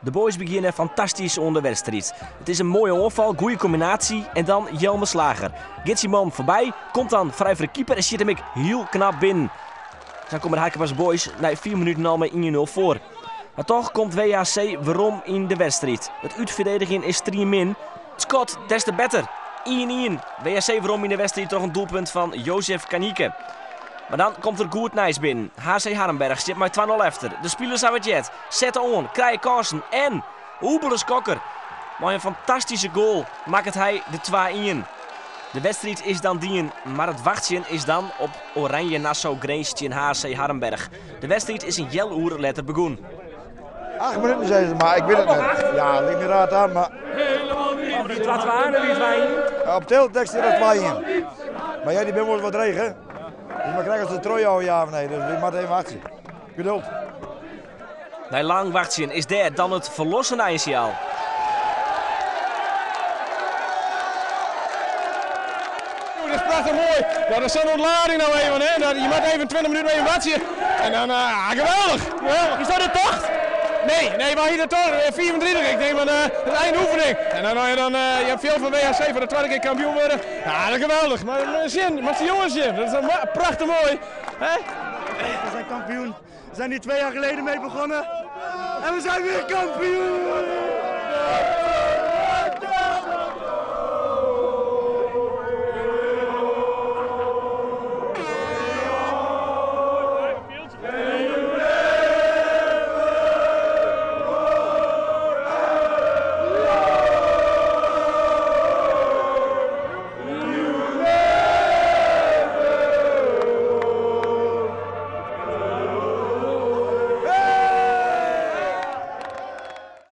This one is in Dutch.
De boys beginnen fantastisch onder de wedstrijd. Het is een mooie onval, goede combinatie en dan Jelme Slager. Gitsie man voorbij, komt dan vrij voor de keeper en zit hem heel knap binnen. Dan komen de Hakenbas boys na 4 minuten al met 1-0 voor. Maar toch komt WHC waarom in de wedstrijd. Het uitverdedigen is 3 min. Het schot des te beter. 1-1. WHC waarom in de wedstrijd toch een doelpunt van Jozef Kanieke. Maar dan komt er goed nice binnen. HC Harrenberg zit maar 2-0 achter. De spelers hebben het jet. Zetten on, krijgen kansen en Oebeles Kokker. Maar een fantastische goal maakt het hij de 2-1. De wedstrijd is dan dien, maar het wachtje is dan op Oranje Nassau Greensje in HC Harrenberg. De wedstrijd is een jel uur later begonnen. 8 minuten zijn ze, maar ik weet het niet. Ja, het ligt niet raad aan, maar... Helemaal niet. Die 2 aan en die 2-1. Op teletext is er 2-1. Maar jij die bent wel wat regen. Dus maar krijgen ze de troi al ja of nee, dus die moet even wachten. Geduld. Na lang wachtje is daar dan het verlossen eindsignaal. Dat is prachtig mooi. Ja, dat is zo'n ontlading nou even, hè. Je moet even 20 minuten even wachten. En dan, geweldig. Ja. Is dat het toch? Nee, maar hier toch 34. Ik denk van het eindoefening. En dan je hebt veel van WHC voor de tweede keer kampioen worden. Ja, dat is geweldig. Maar de jongens, dat is prachtig mooi. Hè? We zijn kampioen. We zijn hier 2 jaar geleden mee begonnen. En we zijn weer kampioen!